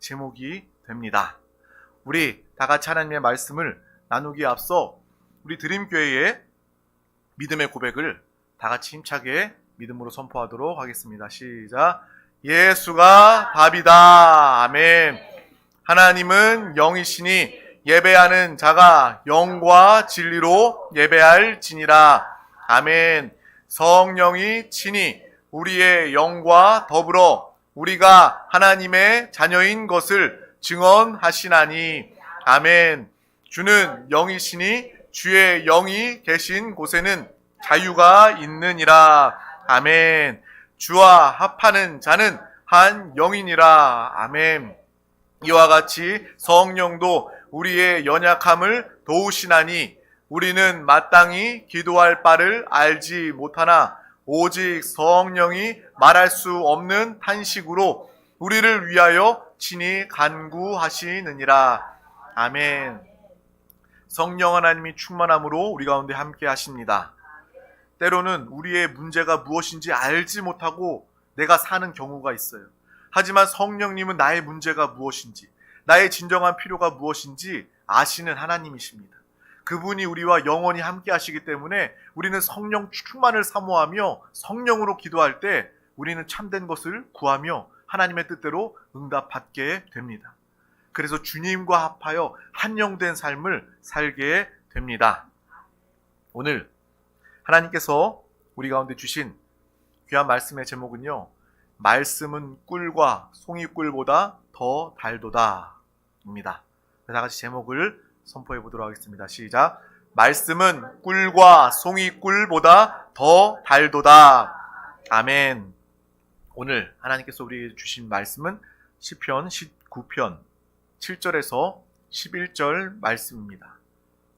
제목이 됩니다. 우리 다 같이 하나님의 말씀을 나누기에 앞서 우리 드림교회의 믿음의 고백을 다 같이 힘차게 믿음으로 선포하도록 하겠습니다. 시작. 예수가 답이다. 아멘. 하나님은 영이시니 예배하는 자가 영과 진리로 예배할지니라. 아멘. 성령이 친히 우리의 영과 더불어 우리가 하나님의 자녀인 것을 증언하시나니. 아멘. 주는 영이시니 주의 영이 계신 곳에는 자유가 있느니라. 아멘. 주와 합하는 자는 한 영이니라. 아멘. 이와 같이 성령도 우리의 연약함을 도우시나니 우리는 마땅히 기도할 바를 알지 못하나 오직 성령이 말할 수 없는 탄식으로 우리를 위하여 친히 간구하시느니라. 아멘. 성령 하나님이 충만함으로 우리 가운데 함께 하십니다. 때로는 우리의 문제가 무엇인지 알지 못하고 내가 사는 경우가 있어요. 하지만 성령님은 나의 문제가 무엇인지, 나의 진정한 필요가 무엇인지 아시는 하나님이십니다. 그분이 우리와 영원히 함께 하시기 때문에 우리는 성령 충만을 사모하며 성령으로 기도할 때 우리는 참된 것을 구하며 하나님의 뜻대로 응답받게 됩니다. 그래서 주님과 합하여 한영된 삶을 살게 됩니다. 오늘 하나님께서 우리 가운데 주신 귀한 말씀의 제목은요, 말씀은 꿀과 송이꿀보다 더 달도다 입니다. 다 같이 제목을 선포해 보도록 하겠습니다. 시작. 말씀은 꿀과 송이꿀보다 더 달도다. 아멘. 오늘 하나님께서 우리에게 주신 말씀은 시편 19편 7절에서 11절 말씀입니다.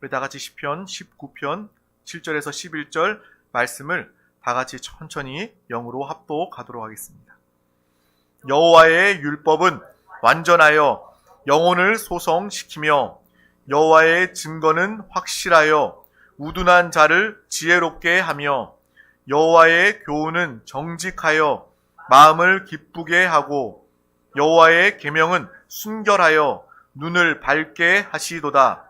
우리 다 같이 시편 19편 7절에서 11절 말씀을 다 같이 천천히 영으로 합독하도록 하겠습니다. 여호와의 율법은 완전하여 영혼을 소성시키며 여호와의 증거는 확실하여 우둔한 자를 지혜롭게 하며 여호와의 교훈은 정직하여 마음을 기쁘게 하고 여호와의 계명은 순결하여 눈을 밝게 하시도다.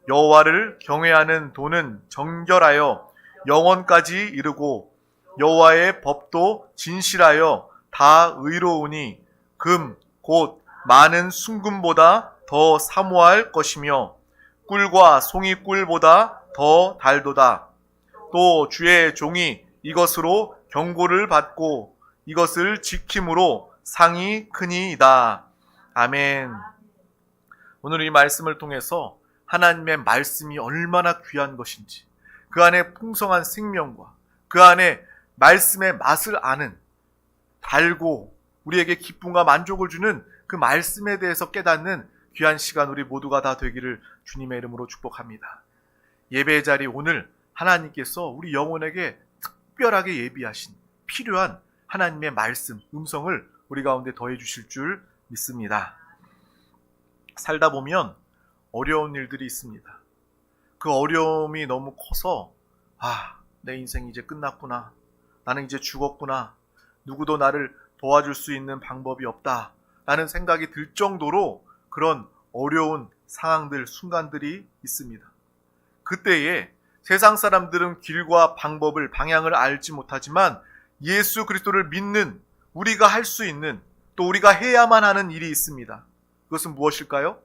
여호와를 경외하는 도는 정결하여 영원까지 이르고 여호와의 법도 진실하여 다 의로우니 금 곧 많은 순금보다 더 사모할 것이며 꿀과 송이꿀보다 더 달도다. 또 주의 종이 이것으로 경고를 받고 이것을 지킴으로 상이 크니이다. 아멘. 오늘 이 말씀을 통해서 하나님의 말씀이 얼마나 귀한 것인지, 그 안에 풍성한 생명과 그 안에 말씀의 맛을 아는, 달고 우리에게 기쁨과 만족을 주는 그 말씀에 대해서 깨닫는 귀한 시간 우리 모두가 다 되기를 주님의 이름으로 축복합니다. 예배의 자리 오늘 하나님께서 우리 영혼에게 특별하게 예비하신 필요한 하나님의 말씀, 음성을 우리 가운데 더해 주실 줄 믿습니다. 살다 보면 어려운 일들이 있습니다. 그 어려움이 너무 커서 내 인생이 이제 끝났구나. 나는 이제 죽었구나. 누구도 나를 도와줄 수 있는 방법이 없다. 라는 생각이 들 정도로 그런 어려운 상황들, 순간들이 있습니다. 그때에 세상 사람들은 길과 방법을, 방향을 알지 못하지만 예수 그리스도를 믿는 우리가 할 수 있는, 또 우리가 해야만 하는 일이 있습니다. 그것은 무엇일까요?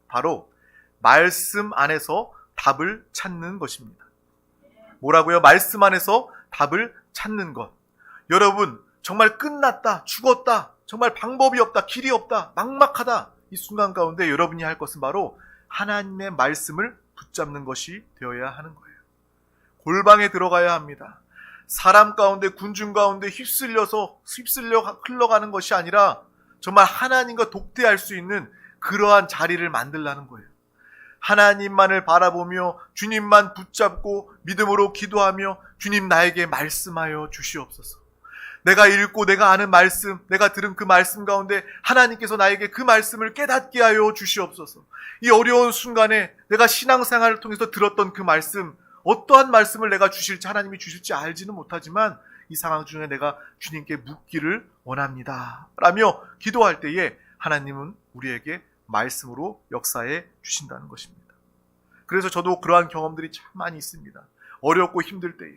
바로 말씀 안에서 답을 찾는 것입니다. 뭐라고요? 말씀 안에서 답을 찾는 것. 여러분, 정말 끝났다, 죽었다, 정말 방법이 없다, 길이 없다, 막막하다, 이 순간 가운데 여러분이 할 것은 바로 하나님의 말씀을 붙잡는 것이 되어야 하는 거예요. 골방에 들어가야 합니다. 사람 가운데, 군중 가운데 휩쓸려 흘러가는 것이 아니라 정말 하나님과 독대할 수 있는 그러한 자리를 만들라는 거예요. 하나님만을 바라보며 주님만 붙잡고 믿음으로 기도하며 주님 나에게 말씀하여 주시옵소서. 내가 읽고 내가 아는 말씀, 내가 들은 그 말씀 가운데 하나님께서 나에게 그 말씀을 깨닫게 하여 주시옵소서. 이 어려운 순간에 내가 신앙생활을 통해서 들었던 그 말씀, 어떠한 말씀을 내가 주실지, 하나님이 주실지 알지는 못하지만 이 상황 중에 내가 주님께 묻기를 원합니다 라며 기도할 때에 하나님은 우리에게 말씀으로 역사해 주신다는 것입니다. 그래서 저도 그러한 경험들이 참 많이 있습니다. 어렵고 힘들 때에.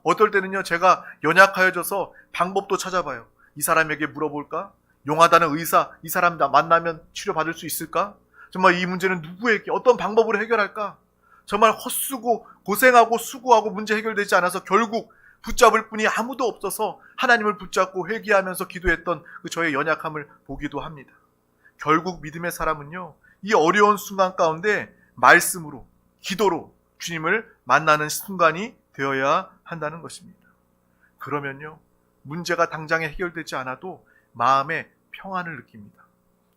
어떨 때는요, 제가 연약하여져서 방법도 찾아봐요. 이 사람에게 물어볼까? 용하다는 의사, 이 사람 만나면 치료받을 수 있을까? 정말 이 문제는 누구에게, 어떤 방법으로 해결할까? 정말 헛쓰고 고생하고 수고하고 문제 해결되지 않아서 결국 붙잡을 분이 아무도 없어서 하나님을 붙잡고 회개하면서 기도했던 그 저의 연약함을 보기도 합니다. 결국 믿음의 사람은요, 이 어려운 순간 가운데 말씀으로, 기도로 주님을 만나는 순간이 되어야 한다는 것입니다. 그러면요, 문제가 당장에 해결되지 않아도 마음에 평안을 느낍니다.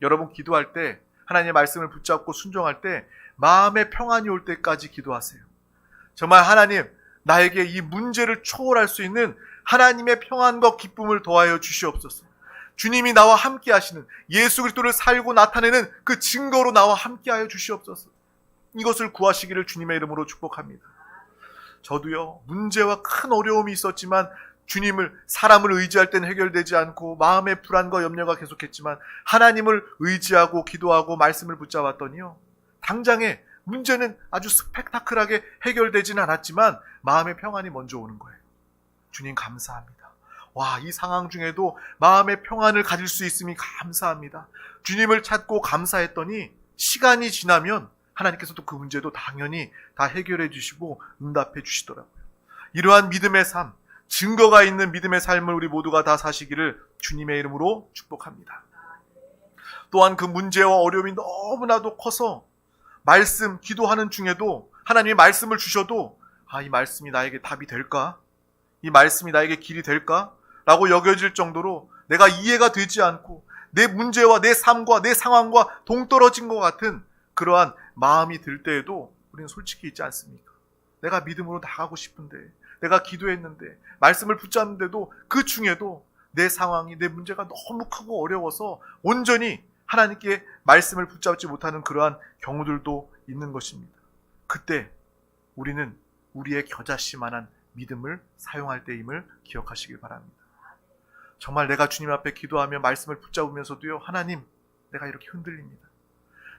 여러분 기도할 때, 하나님의 말씀을 붙잡고 순종할 때 마음에 평안이 올 때까지 기도하세요. 정말 하나님, 나에게 이 문제를 초월할 수 있는 하나님의 평안과 기쁨을 더하여 주시옵소서. 주님이 나와 함께 하시는, 예수 그리스도를 살고 나타내는 그 증거로 나와 함께 하여 주시옵소서. 이것을 구하시기를 주님의 이름으로 축복합니다. 저도요, 문제와 큰 어려움이 있었지만 주님을, 사람을 의지할 때는 해결되지 않고 마음의 불안과 염려가 계속했지만 하나님을 의지하고 기도하고 말씀을 붙잡았더니요, 당장에 문제는 아주 스펙타클하게 해결되지는 않았지만 마음의 평안이 먼저 오는 거예요. 주님 감사합니다. 와, 이 상황 중에도 마음의 평안을 가질 수 있음이 감사합니다. 주님을 찾고 감사했더니 시간이 지나면 하나님께서도 그 문제도 당연히 다 해결해 주시고 응답해 주시더라고요. 이러한 믿음의 삶, 증거가 있는 믿음의 삶을 우리 모두가 다 사시기를 주님의 이름으로 축복합니다. 또한 그 문제와 어려움이 너무나도 커서 말씀, 기도하는 중에도 하나님이 말씀을 주셔도 이 말씀이 나에게 답이 될까? 이 말씀이 나에게 길이 될까? 라고 여겨질 정도로 내가 이해가 되지 않고 내 문제와 내 삶과 내 상황과 동떨어진 것 같은 그러한 마음이 들 때에도 우리는 솔직히 있지 않습니까? 내가 믿음으로 나가고 싶은데, 내가 기도했는데, 말씀을 붙잡는데도 그 중에도 내 상황이, 내 문제가 너무 크고 어려워서 온전히 하나님께 말씀을 붙잡지 못하는 그러한 경우들도 있는 것입니다. 그때 우리는 우리의 겨자씨만한 믿음을 사용할 때임을 기억하시길 바랍니다. 정말 내가 주님 앞에 기도하며 말씀을 붙잡으면서도요, 하나님, 내가 이렇게 흔들립니다.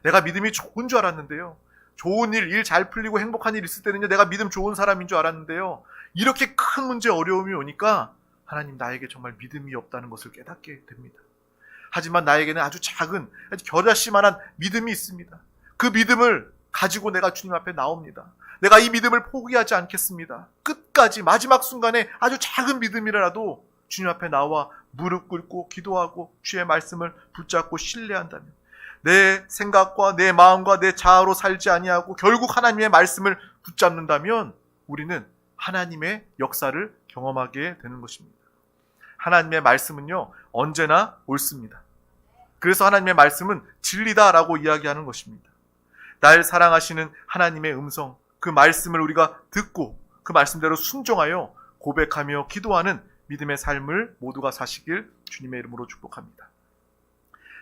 내가 믿음이 좋은 줄 알았는데요, 좋은 일 잘 풀리고 행복한 일 있을 때는요, 내가 믿음 좋은 사람인 줄 알았는데요, 이렇게 큰 문제, 어려움이 오니까 하나님, 나에게 정말 믿음이 없다는 것을 깨닫게 됩니다. 하지만 나에게는 아주 작은, 아주 겨자씨만한 믿음이 있습니다. 그 믿음을 가지고 내가 주님 앞에 나옵니다. 내가 이 믿음을 포기하지 않겠습니다. 끝까지 마지막 순간에 아주 작은 믿음이라도 주님 앞에 나와 무릎 꿇고 기도하고 주의 말씀을 붙잡고 신뢰한다면, 내 생각과 내 마음과 내 자아로 살지 아니하고 결국 하나님의 말씀을 붙잡는다면 우리는 하나님의 역사를 경험하게 되는 것입니다. 하나님의 말씀은요, 언제나 옳습니다. 그래서 하나님의 말씀은 진리다라고 이야기하는 것입니다. 날 사랑하시는 하나님의 음성, 그 말씀을 우리가 듣고 그 말씀대로 순종하여 고백하며 기도하는 믿음의 삶을 모두가 사시길 주님의 이름으로 축복합니다.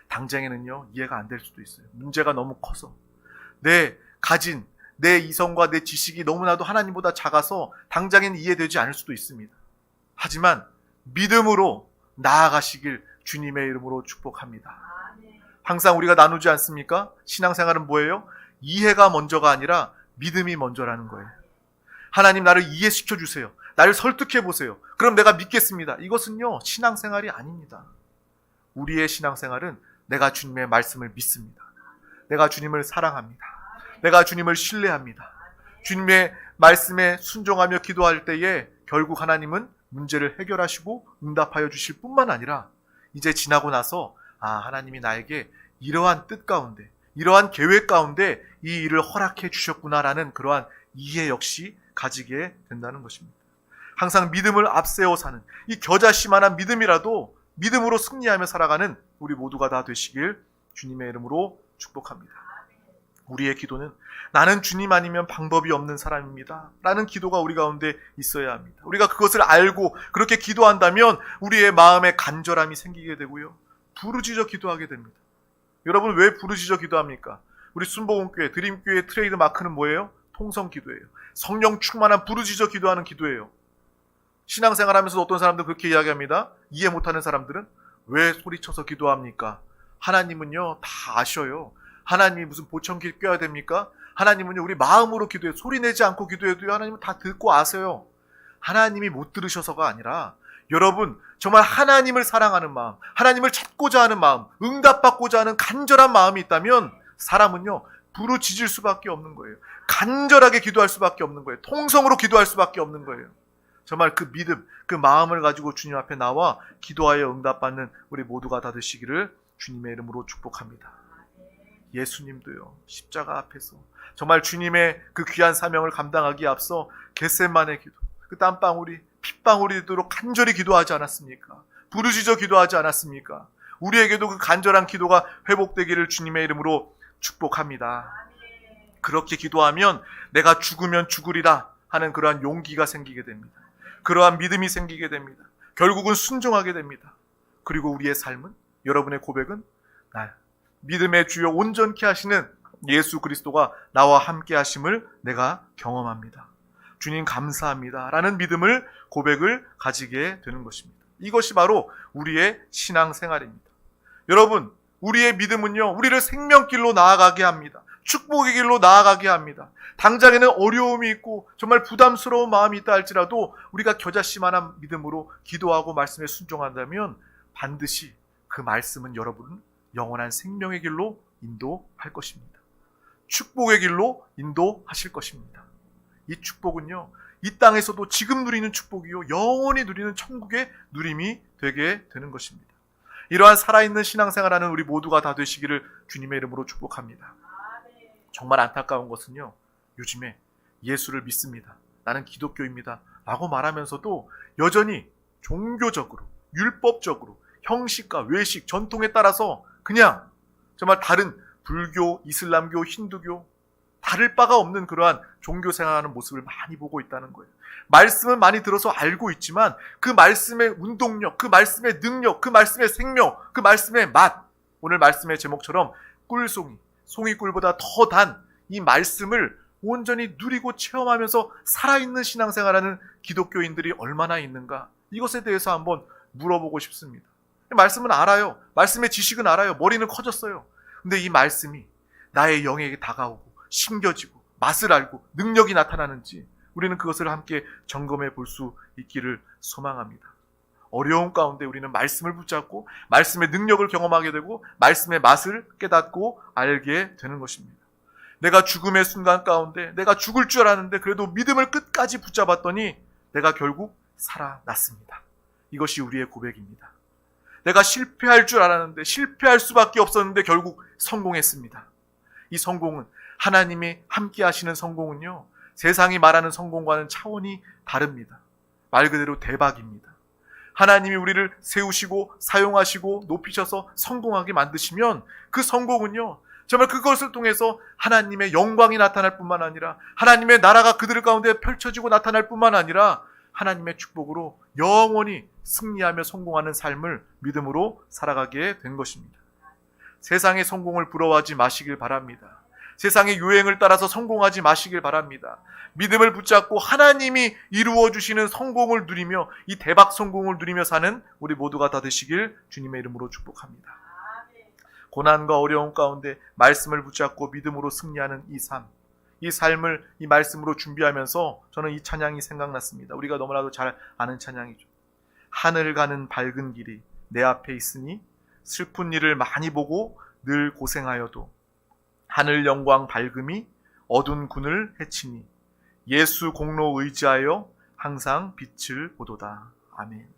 당장에는요, 이해가 안 될 수도 있어요. 문제가 너무 커서 내 가진 내 이성과 내 지식이 너무나도 하나님보다 작아서 당장에는 이해되지 않을 수도 있습니다. 하지만 믿음으로 나아가시길 주님의 이름으로 축복합니다. 항상 우리가 나누지 않습니까? 신앙생활은 뭐예요? 이해가 먼저가 아니라 믿음이 먼저라는 거예요. 하나님, 나를 이해시켜 주세요. 나를 설득해 보세요. 그럼 내가 믿겠습니다. 이것은요, 신앙생활이 아닙니다. 우리의 신앙생활은 내가 주님의 말씀을 믿습니다. 내가 주님을 사랑합니다. 내가 주님을 신뢰합니다. 주님의 말씀에 순종하며 기도할 때에 결국 하나님은 문제를 해결하시고 응답하여 주실 뿐만 아니라 이제 지나고 나서 하나님이 나에게 이러한 뜻 가운데, 이러한 계획 가운데 이 일을 허락해 주셨구나라는 그러한 이해 역시 가지게 된다는 것입니다. 항상 믿음을 앞세워 사는 이 겨자씨만한 믿음이라도 믿음으로 승리하며 살아가는 우리 모두가 다 되시길 주님의 이름으로 축복합니다. 우리의 기도는 나는 주님 아니면 방법이 없는 사람입니다 라는 기도가 우리 가운데 있어야 합니다. 우리가 그것을 알고 그렇게 기도한다면 우리의 마음에 간절함이 생기게 되고요, 부르짖어 기도하게 됩니다. 여러분, 왜 부르짖어 기도합니까? 우리 순복음교회, 드림교회의 트레이드 마크는 뭐예요? 통성기도예요. 성령 충만한 부르짖어 기도하는 기도예요. 신앙생활 하면서 어떤 사람들은 그렇게 이야기합니다. 이해 못하는 사람들은 왜 소리쳐서 기도합니까? 하나님은요 다 아셔요. 하나님이 무슨 보청기 껴야 됩니까? 하나님은요 우리 마음으로 기도해 소리 내지 않고 기도해도요 하나님은 다 듣고 아세요. 하나님이 못 들으셔서가 아니라 여러분 정말 하나님을 사랑하는 마음, 하나님을 찾고자 하는 마음, 응답받고자 하는 간절한 마음이 있다면 사람은요 부르짖을 수밖에 없는 거예요. 간절하게 기도할 수밖에 없는 거예요. 통성으로 기도할 수밖에 없는 거예요. 정말 그 믿음, 그 마음을 가지고 주님 앞에 나와 기도하여 응답받는 우리 모두가 다 되시기를 주님의 이름으로 축복합니다. 예수님도요 십자가 앞에서 정말 주님의 그 귀한 사명을 감당하기에 앞서 겟세마네 기도, 그 땀방울이 핏방울이 되도록 간절히 기도하지 않았습니까? 부르짖어 기도하지 않았습니까? 우리에게도 그 간절한 기도가 회복되기를 주님의 이름으로 축복합니다. 그렇게 기도하면 내가 죽으면 죽으리라 하는 그러한 용기가 생기게 됩니다. 그러한 믿음이 생기게 됩니다. 결국은 순종하게 됩니다. 그리고 우리의 삶은, 여러분의 고백은 믿음의 주여 온전케 하시는 예수 그리스도가 나와 함께 하심을 내가 경험합니다. 주님 감사합니다 라는 믿음을, 고백을 가지게 되는 것입니다. 이것이 바로 우리의 신앙생활입니다. 여러분, 우리의 믿음은요 우리를 생명길로 나아가게 합니다. 축복의 길로 나아가게 합니다. 당장에는 어려움이 있고 정말 부담스러운 마음이 있다 할지라도 우리가 겨자씨만한 믿음으로 기도하고 말씀에 순종한다면 반드시 그 말씀은 여러분은 영원한 생명의 길로 인도할 것입니다. 축복의 길로 인도하실 것입니다. 이 축복은요 이 땅에서도 지금 누리는 축복이요 영원히 누리는 천국의 누림이 되게 되는 것입니다. 이러한 살아있는 신앙생활하는 우리 모두가 다 되시기를 주님의 이름으로 축복합니다. 정말 안타까운 것은요 요즘에 예수를 믿습니다, 나는 기독교입니다 라고 말하면서도 여전히 종교적으로, 율법적으로, 형식과 외식, 전통에 따라서 그냥 정말 다른 불교, 이슬람교, 힌두교 다를 바가 없는 그러한 종교 생활하는 모습을 많이 보고 있다는 거예요. 말씀은 많이 들어서 알고 있지만 그 말씀의 운동력, 그 말씀의 능력, 그 말씀의 생명, 그 말씀의 맛, 오늘 말씀의 제목처럼 꿀송이, 송이꿀보다 더 단 이 말씀을 온전히 누리고 체험하면서 살아있는 신앙생활하는 기독교인들이 얼마나 있는가, 이것에 대해서 한번 물어보고 싶습니다. 말씀은 알아요. 말씀의 지식은 알아요. 머리는 커졌어요. 근데 이 말씀이 나의 영에게 다가오고 심겨지고 맛을 알고 능력이 나타나는지 우리는 그것을 함께 점검해 볼 수 있기를 소망합니다. 어려움 가운데 우리는 말씀을 붙잡고 말씀의 능력을 경험하게 되고 말씀의 맛을 깨닫고 알게 되는 것입니다. 내가 죽음의 순간 가운데 내가 죽을 줄 알았는데 그래도 믿음을 끝까지 붙잡았더니 내가 결국 살아났습니다. 이것이 우리의 고백입니다. 내가 실패할 줄 알았는데 실패할 수밖에 없었는데 결국 성공했습니다. 이 성공은, 하나님이 함께 하시는 성공은요 세상이 말하는 성공과는 차원이 다릅니다. 말 그대로 대박입니다. 하나님이 우리를 세우시고 사용하시고 높이셔서 성공하게 만드시면 그 성공은요 정말 그것을 통해서 하나님의 영광이 나타날 뿐만 아니라 하나님의 나라가 그들 가운데 펼쳐지고 나타날 뿐만 아니라 하나님의 축복으로 영원히 승리하며 성공하는 삶을 믿음으로 살아가게 된 것입니다. 세상의 성공을 부러워하지 마시길 바랍니다. 세상의 유행을 따라서 성공하지 마시길 바랍니다. 믿음을 붙잡고 하나님이 이루어주시는 성공을 누리며 이 대박 성공을 누리며 사는 우리 모두가 다 되시길 주님의 이름으로 축복합니다. 고난과 어려움 가운데 말씀을 붙잡고 믿음으로 승리하는 이 삶, 이 삶을 이 말씀으로 준비하면서 저는 이 찬양이 생각났습니다. 우리가 너무나도 잘 아는 찬양이죠. 하늘 가는 밝은 길이 내 앞에 있으니 슬픈 일을 많이 보고 늘 고생하여도 하늘 영광 밝음이 어두운 군을 해치니 예수 공로 의지하여 항상 빛을 보도다. 아멘.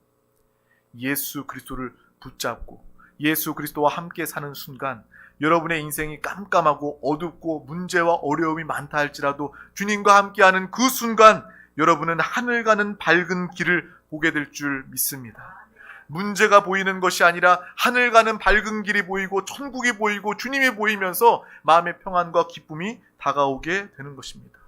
예수 그리스도를 붙잡고 예수 그리스도와 함께 사는 순간 여러분의 인생이 깜깜하고 어둡고 문제와 어려움이 많다 할지라도 주님과 함께하는 그 순간 여러분은 하늘 가는 밝은 길을 보게 될 줄 믿습니다. 문제가 보이는 것이 아니라 하늘 가는 밝은 길이 보이고 천국이 보이고 주님이 보이면서 마음의 평안과 기쁨이 다가오게 되는 것입니다.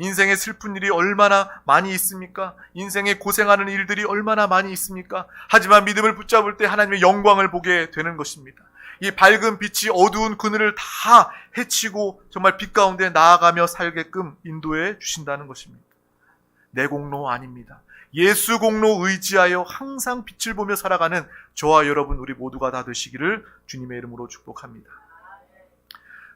인생의 슬픈 일이 얼마나 많이 있습니까? 인생에 고생하는 일들이 얼마나 많이 있습니까? 하지만 믿음을 붙잡을 때 하나님의 영광을 보게 되는 것입니다. 이 밝은 빛이 어두운 그늘을 다 헤치고 정말 빛 가운데 나아가며 살게끔 인도해 주신다는 것입니다. 내 공로 아닙니다. 예수 공로 의지하여 항상 빛을 보며 살아가는 저와 여러분 우리 모두가 다 되시기를 주님의 이름으로 축복합니다.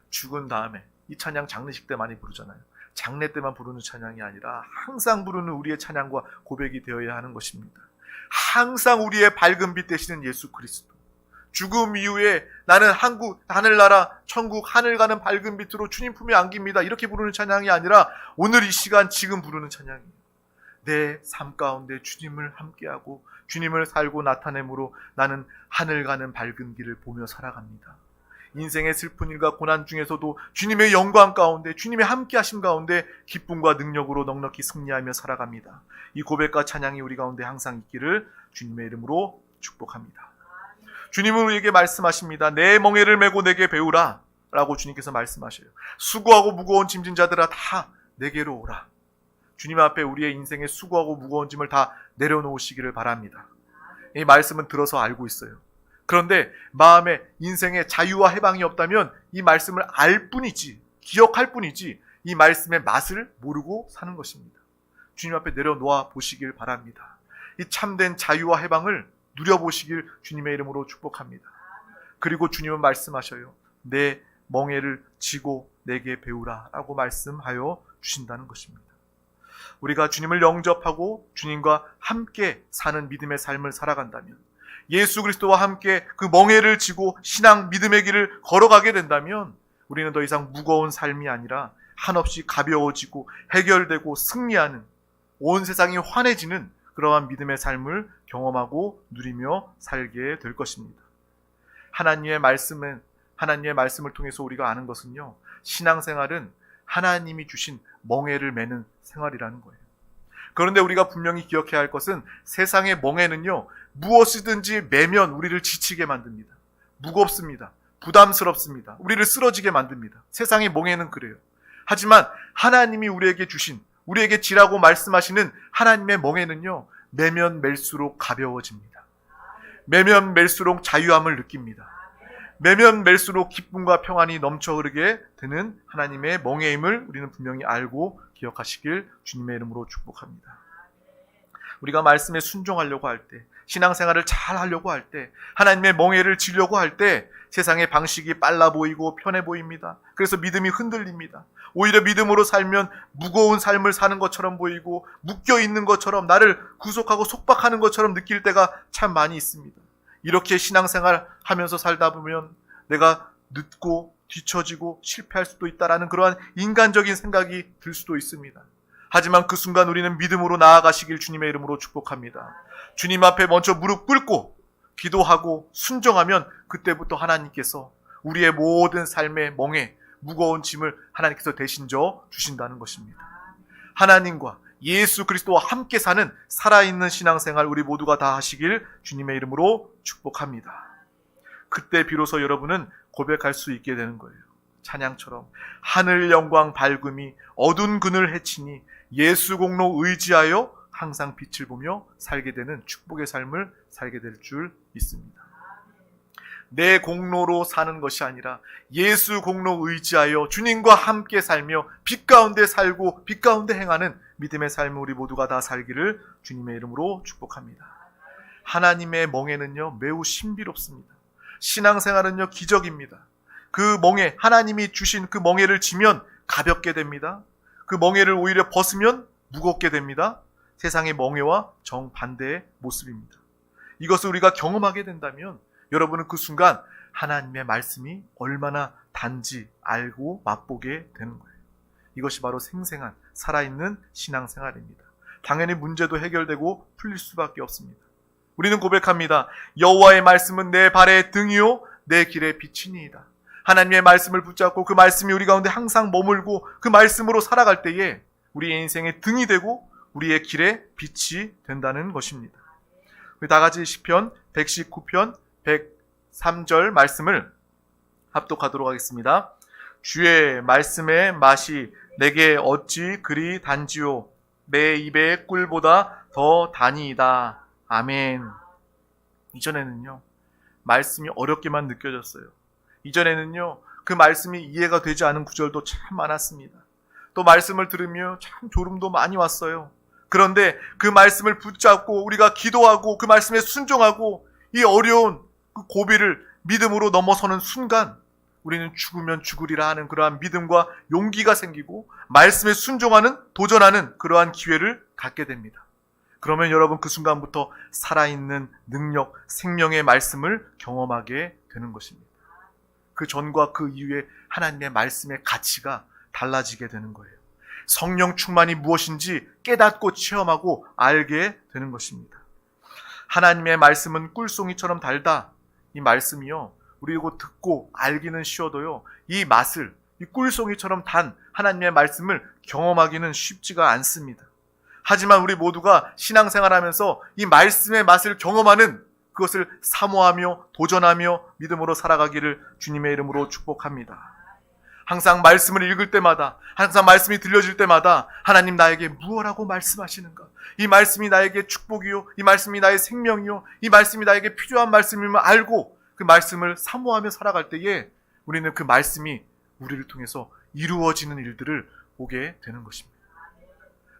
죽은 다음에 이 찬양 장례식 때 많이 부르잖아요. 장례 때만 부르는 찬양이 아니라 항상 부르는 우리의 찬양과 고백이 되어야 하는 것입니다. 항상 우리의 밝은 빛 되시는 예수 그리스도, 죽음 이후에 나는 하늘나라 천국 하늘 가는 밝은 빛으로 주님 품에 안깁니다, 이렇게 부르는 찬양이 아니라 오늘 이 시간 지금 부르는 찬양이에요. 내 삶 가운데 주님을 함께하고 주님을 살고 나타내므로 나는 하늘 가는 밝은 길을 보며 살아갑니다. 인생의 슬픈 일과 고난 중에서도 주님의 영광 가운데, 주님의 함께하심 가운데 기쁨과 능력으로 넉넉히 승리하며 살아갑니다. 이 고백과 찬양이 우리 가운데 항상 있기를 주님의 이름으로 축복합니다. 주님은 우리에게 말씀하십니다. 내 멍에를 메고 내게 배우라 라고 주님께서 말씀하셔요. 수고하고 무거운 짐진 자들아 다 내게로 오라. 주님 앞에 우리의 인생의 수고하고 무거운 짐을 다 내려놓으시기를 바랍니다. 이 말씀은 들어서 알고 있어요. 그런데 마음에 인생의 자유와 해방이 없다면 이 말씀을 알 뿐이지, 기억할 뿐이지 이 말씀의 맛을 모르고 사는 것입니다. 주님 앞에 내려놓아 보시길 바랍니다. 이 참된 자유와 해방을 누려보시길 주님의 이름으로 축복합니다. 그리고 주님은 말씀하셔요. 내 멍에를 지고 내게 배우라 라고 말씀하여 주신다는 것입니다. 우리가 주님을 영접하고 주님과 함께 사는 믿음의 삶을 살아간다면, 예수 그리스도와 함께 그 멍에를 지고 신앙 믿음의 길을 걸어가게 된다면 우리는 더 이상 무거운 삶이 아니라 한없이 가벼워지고 해결되고 승리하는, 온 세상이 환해지는 그러한 믿음의 삶을 경험하고 누리며 살게 될 것입니다. 하나님의 말씀을 통해서 우리가 아는 것은요, 신앙생활은 하나님이 주신 멍에를 매는 생활이라는 거예요. 그런데 우리가 분명히 기억해야 할 것은 세상의 멍에는요, 무엇이든지 매면 우리를 지치게 만듭니다. 무겁습니다. 부담스럽습니다. 우리를 쓰러지게 만듭니다. 세상의 멍에는 그래요. 하지만 하나님이 우리에게 주신, 우리에게 지라고 말씀하시는 하나님의 멍에는요, 매면 맬수록 가벼워집니다. 매면 맬수록 자유함을 느낍니다. 매면 맬수록 기쁨과 평안이 넘쳐 흐르게 되는 하나님의 멍에임을 우리는 분명히 알고 기억하시길 주님의 이름으로 축복합니다. 우리가 말씀에 순종하려고 할 때, 신앙생활을 잘 하려고 할 때, 하나님의 멍에를 지려고 할 때 세상의 방식이 빨라 보이고 편해 보입니다. 그래서 믿음이 흔들립니다. 오히려 믿음으로 살면 무거운 삶을 사는 것처럼 보이고 묶여있는 것처럼, 나를 구속하고 속박하는 것처럼 느낄 때가 참 많이 있습니다. 이렇게 신앙생활 하면서 살다 보면 내가 늦고 뒤처지고 실패할 수도 있다라는 그러한 인간적인 생각이 들 수도 있습니다. 하지만 그 순간 우리는 믿음으로 나아가시길 주님의 이름으로 축복합니다. 주님 앞에 먼저 무릎 꿇고 기도하고 순종하면 그때부터 하나님께서 우리의 모든 삶의 멍에, 무거운 짐을 하나님께서 대신 져 주신다는 것입니다. 하나님과 예수 그리스도와 함께 사는 살아있는 신앙생활 우리 모두가 다 하시길 주님의 이름으로 축복합니다. 그때 비로소 여러분은 고백할 수 있게 되는 거예요. 찬양처럼 하늘 영광 밝음이 어두운 그늘 해치니 예수 공로 의지하여 항상 빛을 보며 살게 되는 축복의 삶을 살게 될 줄 믿습니다. 내 공로로 사는 것이 아니라 예수 공로 의지하여 주님과 함께 살며 빛 가운데 살고 빛 가운데 행하는 믿음의 삶을 우리 모두가 다 살기를 주님의 이름으로 축복합니다. 하나님의 멍에는요, 매우 신비롭습니다. 신앙생활은요, 기적입니다. 그 멍에, 하나님이 주신 그 멍에를 지면 가볍게 됩니다. 그 멍에를 오히려 벗으면 무겁게 됩니다. 세상의 멍에와 정반대의 모습입니다. 이것을 우리가 경험하게 된다면 여러분은 그 순간 하나님의 말씀이 얼마나 단지 알고 맛보게 되는 거예요. 이것이 바로 생생한 살아있는 신앙생활입니다. 당연히 문제도 해결되고 풀릴 수밖에 없습니다. 우리는 고백합니다. 여호와의 말씀은 내 발의 등이요 내 길의 빛이니이다. 하나님의 말씀을 붙잡고 그 말씀이 우리 가운데 항상 머물고 그 말씀으로 살아갈 때에 우리의 인생의 등이 되고 우리의 길의 빛이 된다는 것입니다. 우리 다 같이 시편 119편 103절 말씀을 합독하도록 하겠습니다. 주의 말씀의 맛이 내게 어찌 그리 단지요 내 입의 꿀보다 더 다니이다. 아멘. 이전에는요, 말씀이 어렵게만 느껴졌어요. 이전에는요, 그 말씀이 이해가 되지 않은 구절도 참 많았습니다. 또 말씀을 들으며 참 졸음도 많이 왔어요. 그런데 그 말씀을 붙잡고 우리가 기도하고 그 말씀에 순종하고 이 어려운 그 고비를 믿음으로 넘어서는 순간 우리는 죽으면 죽으리라 하는 그러한 믿음과 용기가 생기고 말씀에 순종하는, 도전하는 그러한 기회를 갖게 됩니다. 그러면 여러분 그 순간부터 살아있는 능력, 생명의 말씀을 경험하게 되는 것입니다. 그 전과 그 이후에 하나님의 말씀의 가치가 달라지게 되는 거예요. 성령 충만이 무엇인지 깨닫고 체험하고 알게 되는 것입니다. 하나님의 말씀은 꿀송이처럼 달다. 이 말씀이요, 우리 이거 듣고 알기는 쉬워도요, 이 맛을, 이 꿀송이처럼 단 하나님의 말씀을 경험하기는 쉽지가 않습니다. 하지만 우리 모두가 신앙생활하면서 이 말씀의 맛을 경험하는 그것을 사모하며 도전하며 믿음으로 살아가기를 주님의 이름으로 축복합니다. 항상 말씀을 읽을 때마다, 항상 말씀이 들려질 때마다 하나님 나에게 무엇라고 말씀하시는가? 이 말씀이 나에게 축복이요, 이 말씀이 나의 생명이요, 이 말씀이 나에게 필요한 말씀임을 알고 그 말씀을 사모하며 살아갈 때에 우리는 그 말씀이 우리를 통해서 이루어지는 일들을 보게 되는 것입니다.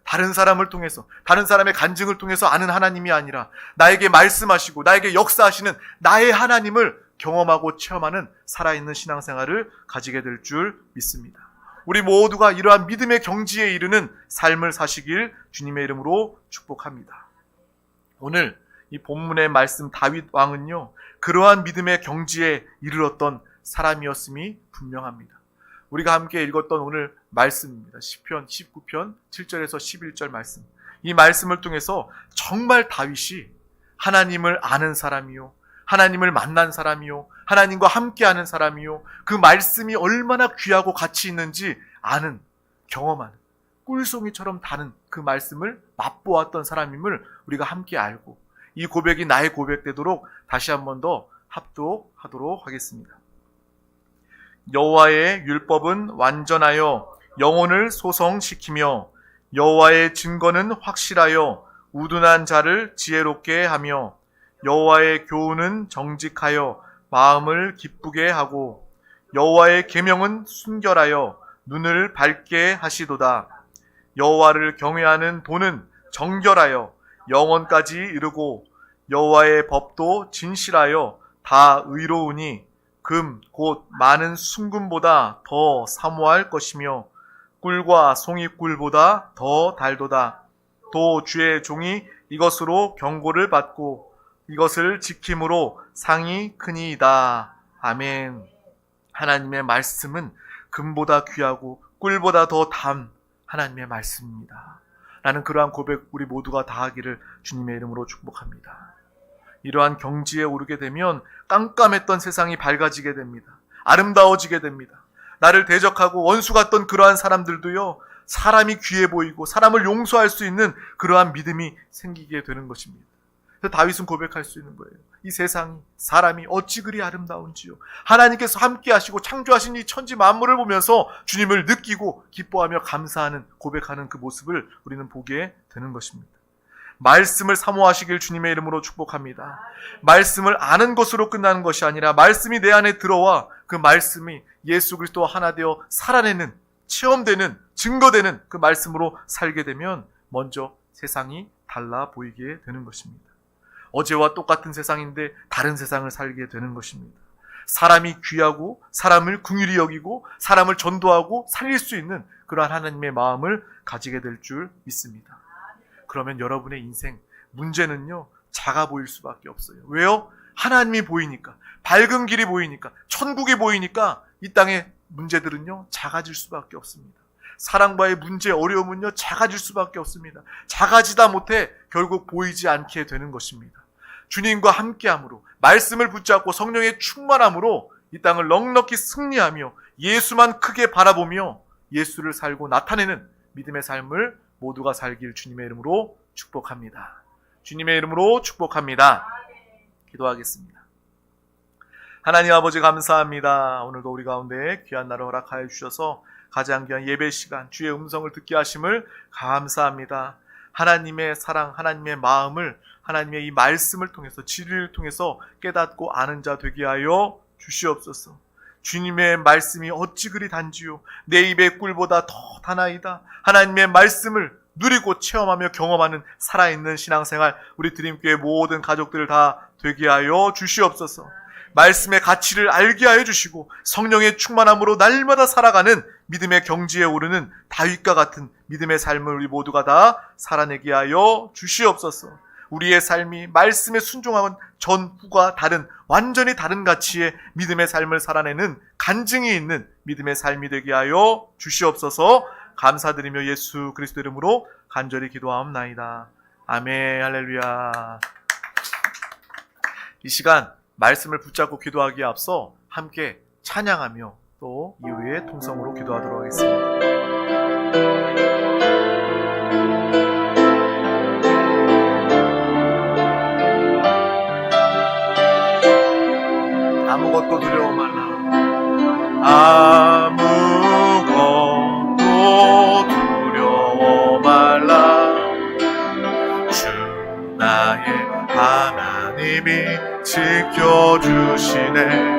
다른 사람을 통해서, 다른 사람의 간증을 통해서 아는 하나님이 아니라 나에게 말씀하시고 나에게 역사하시는 나의 하나님을 경험하고 체험하는 살아있는 신앙생활을 가지게 될 줄 믿습니다. 우리 모두가 이러한 믿음의 경지에 이르는 삶을 사시길 주님의 이름으로 축복합니다. 오늘 이 본문의 말씀 다윗 왕은요, 그러한 믿음의 경지에 이르렀던 사람이었음이 분명합니다. 우리가 함께 읽었던 오늘 말씀입니다. 시편 19편 7절에서 11절 말씀. 이 말씀을 통해서 정말 다윗이 하나님을 아는 사람이요, 하나님을 만난 사람이요, 하나님과 함께하는 사람이요, 그 말씀이 얼마나 귀하고 가치 있는지 아는, 경험하는, 꿀송이처럼 다는 그 말씀을 맛보았던 사람임을 우리가 함께 알고 이 고백이 나의 고백되도록 다시 한 번 더 합독하도록 하겠습니다. 여호와의 율법은 완전하여 영혼을 소성시키며 여호와의 증거는 확실하여 우둔한 자를 지혜롭게 하며 여호와의 교훈은 정직하여 마음을 기쁘게 하고 여호와의 계명은 순결하여 눈을 밝게 하시도다. 여호와를 경외하는 도는 정결하여 영원까지 이르고 여호와의 법도 진실하여 다 의로우니 금 곧 많은 순금보다 더 사모할 것이며 꿀과 송이꿀보다 더 달도다. 또 주의 종이 이것으로 경고를 받고 이것을 지킴으로 상이 크니이다. 아멘. 하나님의 말씀은 금보다 귀하고 꿀보다 더 단 하나님의 말씀입니다. 라는 그러한 고백 우리 모두가 다 하기를 주님의 이름으로 축복합니다. 이러한 경지에 오르게 되면 깜깜했던 세상이 밝아지게 됩니다. 아름다워지게 됩니다. 나를 대적하고 원수 같던 그러한 사람들도요, 사람이 귀해 보이고 사람을 용서할 수 있는 그러한 믿음이 생기게 되는 것입니다. 그래서 다윗은 고백할 수 있는 거예요. 이 세상이, 사람이 어찌 그리 아름다운지요. 하나님께서 함께 하시고 창조하신 이 천지 만물을 보면서 주님을 느끼고 기뻐하며 감사하는, 고백하는 그 모습을 우리는 보게 되는 것입니다. 말씀을 사모하시길 주님의 이름으로 축복합니다. 말씀을 아는 것으로 끝나는 것이 아니라 말씀이 내 안에 들어와 그 말씀이 예수 그리스도와 하나 되어 살아내는, 체험되는, 증거되는 그 말씀으로 살게 되면 먼저 세상이 달라 보이게 되는 것입니다. 어제와 똑같은 세상인데 다른 세상을 살게 되는 것입니다. 사람이 귀하고 사람을 긍휼히 여기고 사람을 전도하고 살릴 수 있는 그러한 하나님의 마음을 가지게 될 줄 믿습니다. 그러면 여러분의 인생 문제는요, 작아 보일 수밖에 없어요. 왜요? 하나님이 보이니까, 밝은 길이 보이니까, 천국이 보이니까 이 땅의 문제들은요 작아질 수밖에 없습니다. 사랑과의 문제, 어려움은요 작아질 수밖에 없습니다. 작아지다 못해 결국 보이지 않게 되는 것입니다. 주님과 함께함으로, 말씀을 붙잡고 성령의 충만함으로 이 땅을 넉넉히 승리하며 예수만 크게 바라보며 예수를 살고 나타내는 믿음의 삶을 모두가 살길 주님의 이름으로 축복합니다. 주님의 이름으로 축복합니다. 기도하겠습니다. 하나님 아버지 감사합니다. 오늘도 우리 가운데 귀한 날을 허락하여 주셔서 가장 귀한 예배 시간 주의 음성을 듣게 하심을 감사합니다. 하나님의 사랑, 하나님의 마음을, 하나님의 이 말씀을 통해서, 진리를 통해서 깨닫고 아는 자 되게 하여 주시옵소서. 주님의 말씀이 어찌 그리 단지요, 내 입의 꿀보다 더 다나이다. 하나님의 말씀을 누리고 체험하며 경험하는 살아있는 신앙생활, 우리 드림교회 모든 가족들을 다 되게 하여 주시옵소서. 말씀의 가치를 알게 하여 주시고 성령의 충만함으로 날마다 살아가는 믿음의 경지에 오르는 다윗과 같은 믿음의 삶을 우리 모두가 다 살아내게 하여 주시옵소서. 우리의 삶이 말씀에 순종하는 전후가 다른, 완전히 다른 가치의 믿음의 삶을 살아내는 간증이 있는 믿음의 삶이 되게 하여 주시옵소서. 감사드리며 예수 그리스도 이름으로 간절히 기도하옵나이다. 아멘. 할렐루야. 이 시간 말씀을 붙잡고 기도하기에 앞서 함께 찬양하며 또 이후에 통성으로 기도하도록 하겠습니다. 아무것도 두려워 말라. 아무것도 두려워 말라. 주 나의 하나님이 지켜주시네.